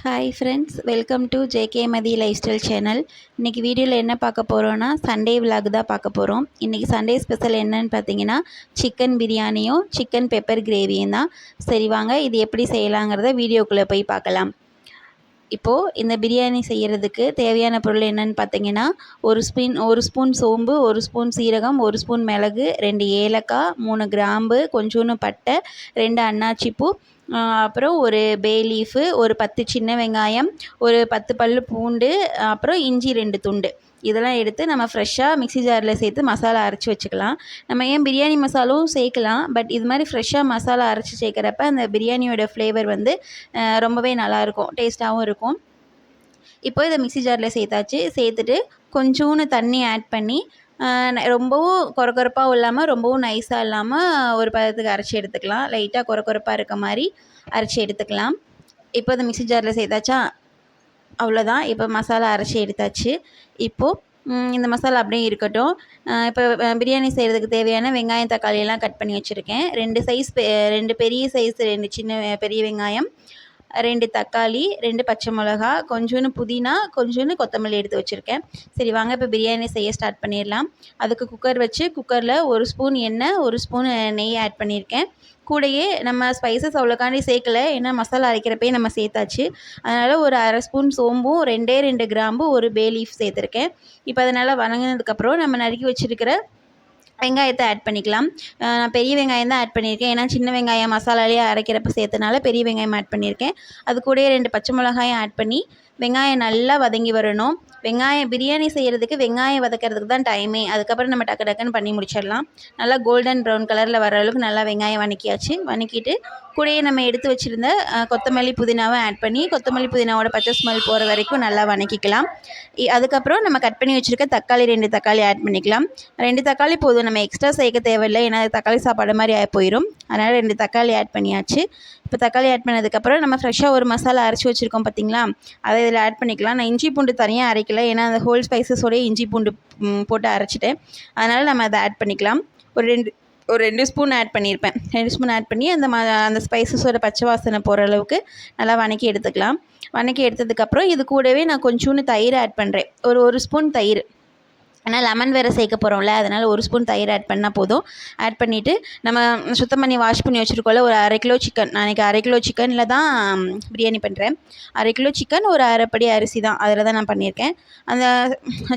Hi friends, welcome to JK Mathi life style channel. இன்றைக்கி வீடியோவில் என்ன பார்க்க போகிறோன்னா சண்டே விலாக் தான் பார்க்க போகிறோம். இன்றைக்கி சண்டே ஸ்பெஷல் என்னன்னு பார்த்தீங்கன்னா சிக்கன் பிரியாணியும் சிக்கன் பெப்பர் கிரேவியும் தான். சரி வாங்க இது எப்படி செய்யலாங்கிறத வீடியோக்குள்ளே போய் பார்க்கலாம். இப்போது இந்த பிரியாணி செய்கிறதுக்கு தேவையான பொருள் என்னென்னு பார்த்தீங்கன்னா ஒரு ஸ்பூன் சோம்பு, ஒரு ஸ்பூன் சீரகம், ஒரு ஸ்பூன் மிளகு, 2 ஏலக்காய், 3 கிராம்பு, கொஞ்சோண்டு பட்டை, 2 அன்னாச்சி பூ, அப்புறம் ஒரு பே லீஃபு, ஒரு 10 சின்ன வெங்காயம், ஒரு 10 பல்லு பூண்டு, அப்புறம் இஞ்சி 2 துண்டு. இதெல்லாம் எடுத்து நம்ம ஃப்ரெஷ்ஷாக மிக்ஸி ஜாரில் சேர்த்து மசாலா அரைச்சி வச்சுக்கலாம். நம்ம ஏன் பிரியாணி மசாலாவும் சேர்க்கலாம், பட் இது மாதிரி ஃப்ரெஷ்ஷாக மசாலா அரைச்சி சேர்க்குறப்ப அந்த பிரியாணியோட ஃப்ளேவர் வந்து ரொம்பவே நல்லாயிருக்கும், டேஸ்ட்டாகவும் இருக்கும். இப்போ இதை மிக்ஸி ஜாரில் சேர்த்துட்டு கொஞ்சோண்டு தண்ணி ஆட் பண்ணி ரொம்பவும் கொரகொரப்பாகவும் இல்லாமல் ரொம்பவும் நைஸாக இல்லாமல் ஒரு பதத்துக்கு அரைச்சி எடுத்துக்கலாம். லைட்டாக கொரகொரப்பாக இருக்க மாதிரி அரைச்சி எடுத்துக்கலாம். இப்போ இந்த மிக்ஸி ஜாரில் சேர்த்தாச்சா, அவ்வளோதான். இப்போ மசாலா அரைச்சி எடுத்தாச்சு. இப்போது இந்த மசாலா அப்படியே இருக்கட்டும். இப்போ பிரியாணி செய்கிறதுக்கு தேவையான வெங்காயம் தக்காளியெல்லாம் கட் பண்ணி வச்சுருக்கேன். 2 பெரிய சைஸ் 2 சின்ன பெரிய வெங்காயம், 2 தக்காளி, 2 பச்சை மிளகா, கொஞ்சோண்டு புதினா, கொஞ்சோண்டு கொத்தமல்லி எடுத்து வச்சுருக்கேன். சரி வாங்க இப்போ பிரியாணி செய்ய ஸ்டார்ட் பண்ணிடலாம். அதுக்கு குக்கர் வச்சு குக்கரில் 1 ஸ்பூன் எண்ணெய், 1 ஸ்பூன் நெய் ஆட் பண்ணியிருக்கேன். கூடயே நம்ம ஸ்பைசஸ் அவ்வளோக்காண்டி சேர்க்கல, ஏன்னா மசாலா அரைக்கிறப்பே நம்ம சேர்த்தாச்சு. அதனால் ஒரு 1/2 ஸ்பூன் சோம்பும், 2 கிராம்பு, ஒரு பே லீஃப் சேர்த்துருக்கேன். இப்போ அதனால் வணங்கினதுக்கப்புறம் நம்ம நறுக்கி வச்சுருக்கிற வெங்காயத்தை ஆட் பண்ணிக்கலாம். நான் பெரிய வெங்காயம் தான் ஆட் பண்ணியிருக்கேன், ஏன்னா சின்ன வெங்காயம் மசாலாலேயே அரைக்கிறப்ப சேர்த்தனால பெரிய வெங்காயம் ஆட் பண்ணியிருக்கேன். அது கூடயே 2 பச்சை மிளகாயும் ஆட் பண்ணி வெங்காயம் நல்லா வதங்கி வரணும். பிரியாணி செய்கிறதுக்கு வெங்காயம் வதக்கிறதுக்கு தான் டைமே. அதுக்கப்புறம் நம்ம டக்குன்னு பண்ணி முடிச்சிடலாம். நல்லா கோல்டன் ப்ரௌன் கலரில் வர அளவுக்கு நல்லா வெங்காயம் வதக்கிட்டு கூடயே நம்ம எடுத்து வச்சுருந்த கொத்தமல்லி புதினாவை ஆட் பண்ணி கொத்தமல்லி புதினாவோட பச்சை ஸ்மெல் போகிற வரைக்கும் நல்லா வதக்கிக்கலாம். அதுக்கப்புறம் நம்ம கட் பண்ணி வச்சுருக்க 2 தக்காளி ஆட் பண்ணிக்கலாம். 2 தக்காளி போதும், நம்ம எக்ஸ்ட்ரா சேர்க்க தேவையில்லை, ஏன்னா தக்காளி சாப்பாடு மாதிரி போயிடும். அதனால் 2 தக்காளி ஆட் பண்ணியாச்சு. இப்போ தக்காளி ஆட் பண்ணதுக்கப்புறம் நம்ம ஃப்ரெஷ்ஷாக ஒரு மசாலா அரைச்சி வச்சுருக்கோம் பார்த்திங்களா, அதை இதில் ஆட் பண்ணிக்கலாம். நான் இஞ்சி பூண்டு தனியாக அரைக்கல, ஏன்னா அந்த ஹோல் ஸ்பைசஸோடய இஞ்சி பூண்டு போட்டு அரைச்சிட்டேன். அதனால் நம்ம அதை ஆட் பண்ணிக்கலாம். ஒரு 2 ஸ்பூன் ஆட் பண்ணியிருப்பேன். 2 ஸ்பூன் ஆட் பண்ணி அந்த ஸ்பைசஸோட பச்சை வாசனை போகிற அளவுக்கு நல்லா வதக்கி எடுத்துக்கலாம். வதக்கி எடுத்ததுக்கப்புறம் இது கூடவே நான் கொஞ்சோண்டு தயிர் ஆட் பண்ணுறேன். ஒரு ஸ்பூன் தயிர், ஏன்னா லெமன் வேறு சேர்க்க போகிறோம்ல, அதனால் 1 ஸ்பூன் தயிர் ஆட் பண்ணால் போதும். ஆட் பண்ணிவிட்டு நம்ம சுத்தம் பண்ணி வாஷ் பண்ணி வச்சுருக்கோம்ல ஒரு 1/2 கிலோ சிக்கன், நான் இன்றைக்கி 1/2 கிலோ சிக்கனில் தான் பிரியாணி பண்ணுறேன். 1/2 கிலோ சிக்கன், ஒரு 1/2 படி அரிசி தான், அதில் தான் நான் பண்ணியிருக்கேன். அந்த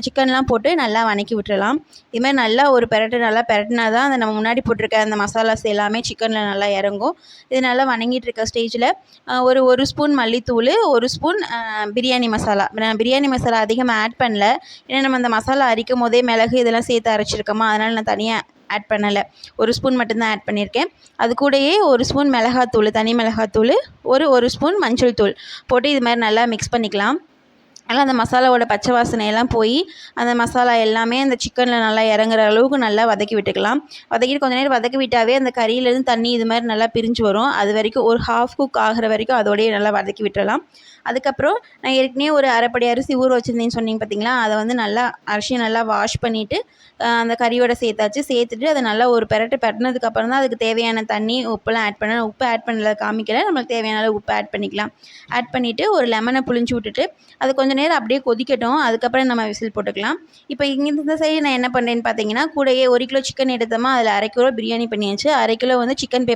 சிக்கன்லாம் போட்டு நல்லா வதக்கி விட்டுறலாம். இதுமாதிரி நல்லா ஒரு நல்லா பெரட்டினா தான் அந்த நம்ம முன்னாடி போட்டிருக்க அந்த மசாலாஸ் எல்லாமே சிக்கனில் நல்லா இறங்கும். இது நல்லா வதங்கிட்டு இருக்க ஸ்டேஜில் ஒரு ஸ்பூன் மல்லித்தூள், 1 ஸ்பூன் பிரியாணி மசாலா. நான் பிரியாணி மசாலா அதிகமாக ஆட் பண்ணல, ஏன்னா நம்ம அந்த மசாலா அரைக்கும் போதே மிளகு இதெல்லாம் சேர்த்து அரைச்சிருக்கோமா, அதனால் நான் தனியாக ஆட் பண்ணலை. 1 ஸ்பூன் மட்டும்தான் ஆட் பண்ணியிருக்கேன். அது கூடயே 1 ஸ்பூன் மிளகாத்தூள், தனி மிளகாத்தூள், ஒரு ஸ்பூன் மஞ்சள் தூள் போட்டு இது மாதிரி நல்லா மிக்ஸ் பண்ணிக்கலாம். நல்லா அந்த மசாலாவோட பச்சை வாசனையெல்லாம் போய் அந்த மசாலா எல்லாமே அந்த சிக்கனில் நல்லா இறங்குற அளவுக்கு நல்லா வதக்கி விட்டுக்கலாம். வதக்கிட்டு கொஞ்சம் நேரம் வதக்கி விட்டாவே அந்த கறியிலேருந்து தண்ணி இது மாதிரி நல்லா பிரிஞ்சு வரும். அது வரைக்கும் ஒரு ஹாஃப் குக் ஆகிற வரைக்கும் அதோடய நல்லா வதக்கி விட்டுறலாம். அதுக்கப்புறம் நான் ஏற்கனவே ஒரு 1/2 படி அரிசி ஊற வச்சுருந்தேன்னு சொன்னீங்க பார்த்தீங்களா, அதை வந்து நல்லா அரிசியை நல்லா வாஷ் பண்ணிவிட்டு அந்த கறியோட சேர்த்துட்டு அதை நல்லா ஒரு பெரட்டினதுக்கப்புறம் தான் அதுக்கு தேவையான தண்ணி உப்புலாம் ஆட் பண்ண. உப்பு ஆட் பண்ணல காமிக்கல, நம்மளுக்கு தேவையான அளவு உப்பு ஆட் பண்ணிக்கலாம். ஆட் பண்ணிவிட்டு ஒரு லெமனை புழிஞ்சு விட்டுட்டு அது கொஞ்சம் நேரம் அப்படியே கொதிக்கட்டும். அதுக்கப்புறம் நம்ம விசில் போட்டுக்கலாம். இப்போ இந்த சைடு நான் என்ன பண்ணுறேன்னு பார்த்தீங்கன்னா, கூடயே 1 கிலோ சிக்கன் எடுத்தோமா, அதில் 1/2 கிலோ பிரியாணி பண்ணியாச்சு. 1/2 கிலோ வந்து சிக்கன்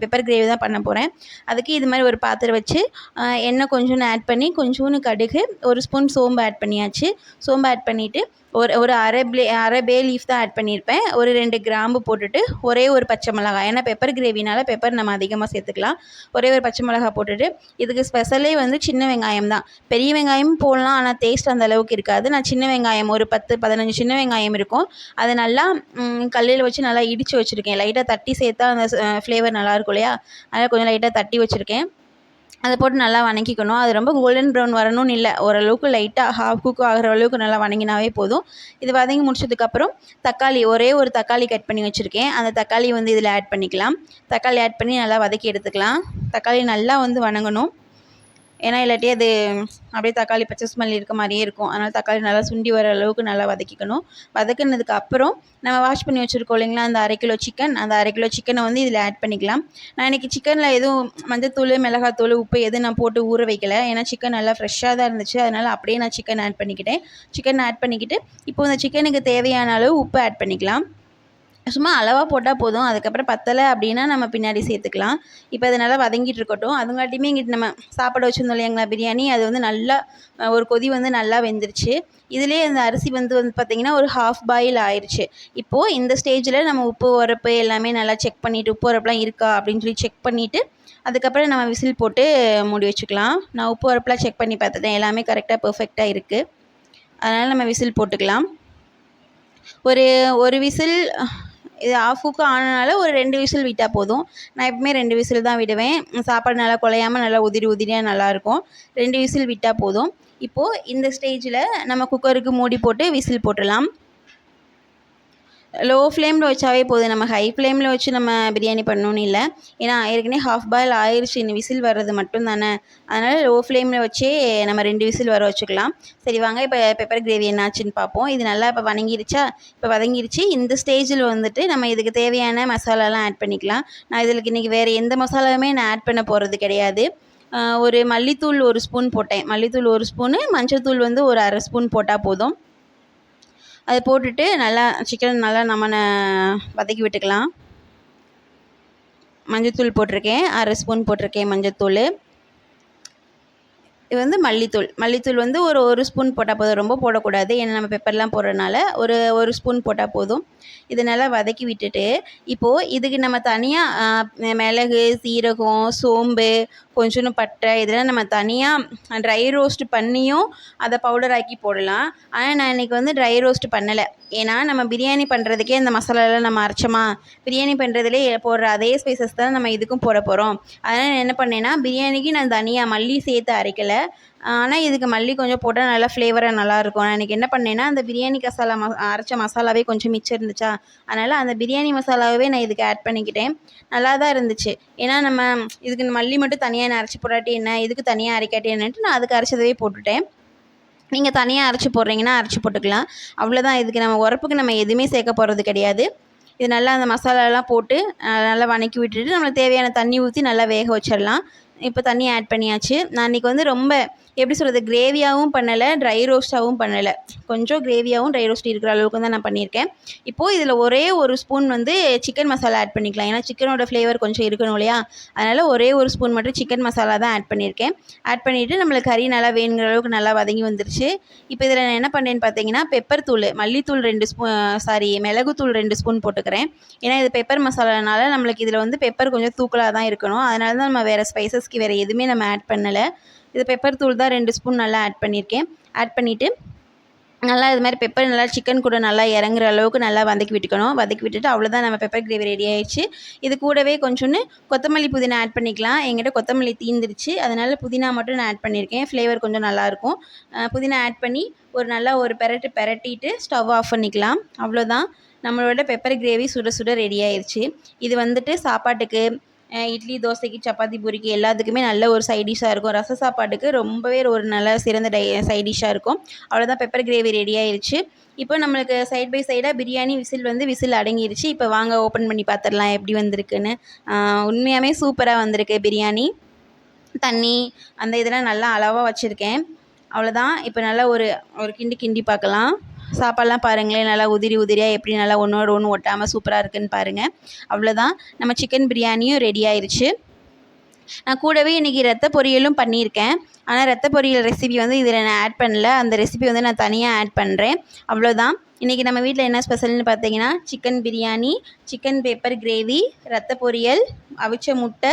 பெப்பர் கிரேவி தான் பண்ண போகிறேன். அதுக்கு இது மாதிரி ஒரு பாத்திரம் வச்சு எண்ணெய் கொஞ்சோண்டு ஆட் பண்ணி கொஞ்சோண்டு கடுகு, 1 ஸ்பூன் சோம்பு ஆட் பண்ணியாச்சு. சோம்பு ஆட் பண்ணிவிட்டு ஒரு அரை பே லீஃப் தான் ஆட் பண்ணியிருப்பேன். 2 கிராம்பு போட்டுட்டு ஒரு பச்சை மிளகாய், ஏன்னா பெப்பர் கிரேவினால பெப்பர் நம்ம அதிகமாக சேர்த்துக்கலாம். ஒரு பச்சை மிளகாய் போட்டுட்டு இதுக்கு ஸ்பெஷலே வந்து சின்ன வெங்காயம் தான். பெரிய வெங்காயம் போடலாம், ஆனால் டேஸ்ட் அந்த அளவுக்கு இருக்காது. நான் சின்ன வெங்காயம் ஒரு 10-15 சின்ன வெங்காயம் இருக்கும், அதை நல்லா கல்லில் வச்சு நல்லா இடித்து வச்சுருக்கேன். லைட்டாக தட்டி சேர்த்தா அந்த ஃப்ளேவர் நல்லாயிருக்கும் இல்லையா, அதனால் கொஞ்சம் லைட்டாக தட்டி வச்சுருக்கேன். அதை போட்டு நல்லா வதக்கிக்கணும். அது ரொம்ப கோல்டன் ப்ரௌன் வரணும்னு இல்லை, ஓரளவுக்கு லைட்டாக ஹாஃப் குக் ஆகிற அளவுக்கு நல்லா வதங்கினாவே போதும். இது வதங்கி முடிச்சதுக்கப்புறம் தக்காளி, ஒரு தக்காளி கட் பண்ணி வச்சுருக்கேன், அந்த தக்காளி வந்து இதில் ஆட் பண்ணிக்கலாம். தக்காளி ஆட் பண்ணி நல்லா வதக்கி எடுத்துக்கலாம். தக்காளி நல்லா வந்து வதங்கணும். ஏன்னா இல்லாட்டி அது அப்படியே தக்காளி பச்சை ஸ்மெல் இருக்க மாதிரியே இருக்கும். அதனால் தக்காளி நல்லா சுண்டி வர அளவுக்கு நல்லா வதக்கிக்கணும். வதக்குனதுக்கு அப்புறம் நம்ம வாஷ் பண்ணி வச்சுருக்கோம் இல்லைங்களா, அந்த 1/2 கிலோ சிக்கன், அந்த 1/2 கிலோ சிக்கனை வந்து இதில் ஆட் பண்ணிக்கலாம். நான் இன்றைக்கி சிக்கனில் எதுவும் மஞ்சத்தூள், மிளகாத்தூள், உப்பு எதுவும் நான் போட்டு ஊற வைக்கல. ஏன்னா சிக்கன் நல்லா ஃப்ரெஷ்ஷாக தான் இருந்துச்சு. அதனால் அப்படியே நான் சிக்கன் ஆட் பண்ணிக்கிட்டேன். சிக்கன் ஆட் பண்ணிக்கிட்டு இப்போ இந்த சிக்கனுக்கு தேவையான அளவு உப்பு ஆட் பண்ணிக்கலாம். சும்மா அளவாக போட்டால் போதும். அதுக்கப்புறம் பத்தலை அப்படின்னா நம்ம பின்னாடி சேர்த்துக்கலாம். இப்போ அது நல்லா வதங்கிட்டு இருக்கட்டும். அதுங்காட்டியுமே இங்கிட்டு நம்ம சாப்பாடு வச்சுருந்தோம் இல்லைங்களா பிரியாணி, அது வந்து நல்லா ஒரு கொதி வந்து நல்லா வெந்துருச்சு. இதுலேயே அந்த அரிசி வந்து பார்த்திங்கன்னா ஒரு ஹாஃப் பாயில் ஆயிடுச்சு. இப்போது இந்த ஸ்டேஜில் நம்ம உப்பு உரப்பு எல்லாமே நல்லா செக் பண்ணிவிட்டு, உப்பு உரப்புலாம் இருக்கா அப்படின்னு சொல்லி செக் பண்ணிவிட்டு அதுக்கப்புறம் நம்ம விசில் போட்டு மூடி வச்சுக்கலாம். நான் உப்பு உரப்புலாம் செக் பண்ணி பார்த்துட்டேன். எல்லாமே கரெக்டாக பெர்ஃபெக்டாக இருக்குது. அதனால் நம்ம விசில் போட்டுக்கலாம். ஒரு விசில் இது ஆஃப் குக் ஆனனால ஒரு 2 விசில் விட்டால் போதும். நான் எப்பவுமே 2 விசில் தான் விடுவேன். சாப்பாடு நல்லா குழையாமல் நல்லா உதிரி உதிரியாக நல்லாயிருக்கும். 2 விசில் விட்டால் போதும். இப்போது இந்த ஸ்டேஜில் நம்ம குக்கருக்கு மூடி போட்டு விசில் போட்டுடலாம். லோ ஃப்ளேமில் வச்சாவே போதும். நம்ம ஹை ஃப்ளேமில் வச்சு நம்ம பிரியாணி பண்ணணுன்னு இல்லை. ஏன்னா ஏற்கனவே ஹாஃப் பாயில் ஆயிடுச்சு. இன்னும் விசில் வர்றது மட்டும் தானே. அதனால் லோ ஃப்ளேமில் வச்சே நம்ம 2 விசில் வர வச்சுக்கலாம். சரி வாங்க இப்போ பெப்பர் கிரேவி என்னாச்சுன்னு பார்ப்போம். இது நல்லா இப்போ வதங்கிருச்சா? இப்போ வதங்கிருச்சு. இந்த ஸ்டேஜில் வந்துட்டு நம்ம இதுக்கு தேவையான மசாலாலாம் ஆட் பண்ணிக்கலாம். நான் இதில் இன்றைக்கி வேறு எந்த மசாலாவுமே நான் ஆட் பண்ண போகிறது கிடையாது. ஒரு மல்லித்தூள் 1 ஸ்பூன் போட்டேன். மல்லித்தூள் 1 ஸ்பூனு, மஞ்சள்தூள் வந்து ஒரு 1/2 ஸ்பூன் போட்டால் போதும். அதை போட்டுட்டு நல்லா சிக்கன் நல்லா நம்ம வதக்கி விட்டுக்கலாம். மஞ்சத்தூள் போட்டிருக்கேன், 1/2 ஸ்பூன் போட்டிருக்கேன் மஞ்சத்தூள். இது வந்து மல்லித்தூள் வந்து ஒரு ஸ்பூன் போட்டால் போதும். ரொம்ப போடக்கூடாது. ஏன்னா நம்ம பெப்பர்லாம் போடுறதுனால ஒரு ஸ்பூன் போட்டால் போதும். இதை நல்லா வதக்கி விட்டுட்டு இப்போது இதுக்கு நம்ம தனியாக மிளகு, சீரகம், சோம்பு, கொஞ்சோண்டு பட்டை இதெல்லாம் நம்ம தனியாக ட்ரை ரோஸ்ட் பண்ணியும் அதை பவுடர் ஆக்கி போடலாம். ஆனால் நான் இன்றைக்கி வந்து ட்ரை ரோஸ்ட் பண்ணலை. ஏன்னா நம்ம பிரியாணி பண்ணுறதுக்கே அந்த மசாலாலாம் நம்ம அரைச்சோமா, பிரியாணி பண்ணுறதுலேயே போடுற அதே ஸ்பைசஸ் தான் நம்ம இதுக்கும் போட போகிறோம். அதனால் நான் என்ன பண்ணேன்னா பிரியாணிக்கு நான் தனியாக மல்லி சேர்த்து அரைக்கலை. ஆனால் இதுக்கு மல்லி கொஞ்சம் போட்டால் நல்லா ஃப்ளேவராக நல்லாயிருக்கும். நான் இன்றைக்கி என்ன பண்ணேன்னா அந்த பிரியாணி அரைச்ச மசாலாவே கொஞ்சம் மிச்சம் இருந்துச்சா, அதனால் அந்த பிரியாணி மசாலாவே நான் இதுக்கு ஆட் பண்ணிக்கிட்டேன். நல்லா தான் இருந்துச்சு. ஏன்னா நம்ம இதுக்கு மல்லி மட்டும் தனியாக நான் அரைச்சி போடாட்டி என்ன, இதுக்கு தனியாக அரைக்காட்டி என்னன்ட்டு நான் அதுக்கு அரைச்சதவே போட்டுட்டேன். நீங்கள் தனியாக அரைச்சி போடுறீங்கன்னா அரைச்சி போட்டுக்கலாம். அவ்வளோதான். இதுக்கு நம்ம உரப்புக்கு நம்ம எதுவுமே சேர்க்க போகிறது கிடையாது. இது நல்லா அந்த மசாலாலாம் போட்டு நல்லா வதக்கி விட்டுட்டு நம்மளுக்கு தேவையான தண்ணி ஊற்றி நல்லா வேக வச்சிடலாம். இப்போ தண்ணி ஆட் பண்ணியாச்சு. நான் இன்றைக்கி வந்து ரொம்ப எப்படி சொல்கிறது, கிரேவியாகவும் பண்ணலை, ட்ரை ரோஸ்ட்டாகவும் பண்ணலை. கொஞ்சம் கிரேவியாகவும் ட்ரை ரோஸ்ட் இருக்கிற அளவுக்கு தான் நான் பண்ணியிருக்கேன். இப்போது இதில் ஒரே ஒரு ஸ்பூன் வந்து சிக்கன் மசாலா ஆட் பண்ணிக்கலாம். ஏன்னா சிக்கனோட ஃப்ளேவர் கொஞ்சம் இருக்கணும் இல்லையா, அதனால் ஒரே ஒரு ஸ்பூன் மட்டும் சிக்கன் மசாலா தான் ஆட் பண்ணியிருக்கேன். ஆட் பண்ணிவிட்டு நம்மளுக்கு கறி நல்லா வேணுங்கிற அளவுக்கு நல்லா வதங்கி வந்துருச்சு. இப்போ இதில் நான் என்ன பண்ணேன்னு பார்த்தீங்கன்னா பெப்பர் தூள், மல்லித்தூள் 2 மிளகுத்தூள் 2 ஸ்பூன் போட்டுக்கிறேன். ஏன்னா இது பெப்பர் மசாலானால நம்மளுக்கு இதில் வந்து பெப்பர் கொஞ்சம் தூக்கலாக தான் இருக்கணும். அதனால தான் நம்ம வேறு ஸ்பைசஸ்க்கு வேறு எதுவுமே நம்ம ஆட் பண்ணலை. இது பெப்பர் தூள் தான் 2 ஸ்பூன் நல்லா ஆட் பண்ணியிருக்கேன். ஆட் பண்ணிவிட்டு நல்லா இது மாதிரி பெப்பர் நல்லா சிக்கன் கூட நல்லா இறங்குற அளவுக்கு நல்லா வதக்கி விட்டுக்கணும். வதக்கி விட்டுட்டு அவ்வளோதான், நம்ம பெப்பர் கிரேவி ரெடி ஆயிடுச்சு. இது கூடவே கொஞ்சோண்டு கொத்தமல்லி புதினா ஆட் பண்ணிக்கலாம். என்கிட்ட கொத்தமல்லி தீந்துருச்சு, அதனால் புதினா மட்டும் நான் ஆட் பண்ணியிருக்கேன். ஃப்ளேவர் கொஞ்சம் நல்லாயிருக்கும். புதினா ஆட் பண்ணி நல்லா ஒரு பெரட்டிட்டு ஸ்டவ் ஆஃப் பண்ணிக்கலாம். அவ்வளோதான், நம்மளோட பெப்பர் கிரேவி சுட சுட ரெடி ஆயிடுச்சு. இது வந்துட்டு சாப்பாட்டுக்கு இட்லி, தோசைக்கு, சப்பாத்தி, பூரிக்கு எல்லாத்துக்குமே நல்ல ஒரு சைட் டிஷ்ஷாக இருக்கும். ரச சாப்பாட்டுக்கு ரொம்பவே ஒரு நல்ல சிறந்த சைட் டிஷ்ஷாக இருக்கும். அவ்வளோதான், பெப்பர் கிரேவி ரெடி ஆயிடுச்சு. இப்போ நம்மளுக்கு சைட் பை சைடாக பிரியாணி விசில் அடங்கிடுச்சு. இப்போ வாங்க ஓப்பன் பண்ணி பார்த்துடலாம் எப்படி வந்திருக்குன்னு. உண்மையாகவே சூப்பராக வந்திருக்கு பிரியாணி. தண்ணி அந்த இதெல்லாம் நல்லா அளவாக வச்சுருக்கேன். அவ்வளோதான், இப்போ நல்லா ஒரு கிண்டி பார்க்கலாம். சாப்பாடெலாம் பாருங்களேன், நல்லா உதிரி உதிரியாக எப்படி நல்லா ஒன்றோட ஒன்று ஒட்டாமல் சூப்பராக இருக்குதுன்னு பாருங்கள். அவ்வளோதான், நம்ம சிக்கன் பிரியாணியும் ரெடி ஆயிடுச்சு. நான் கூடவே இன்றைக்கி ரத்த பொரியலும் பண்ணியிருக்கேன். ஆனால் ரத்த பொரியல் ரெசிபி வந்து இதில் நான் ஆட் பண்ணல. அந்த ரெசிபி வந்து நான் தனியாக ஆட் பண்ணுறேன். அவ்வளோதான், இன்றைக்கி நம்ம வீட்டில் என்ன ஸ்பெஷல்னு பார்த்தீங்கன்னா chicken biryani, chicken pepper gravy, ரத்த பொரியல், அவிச்ச முட்டை,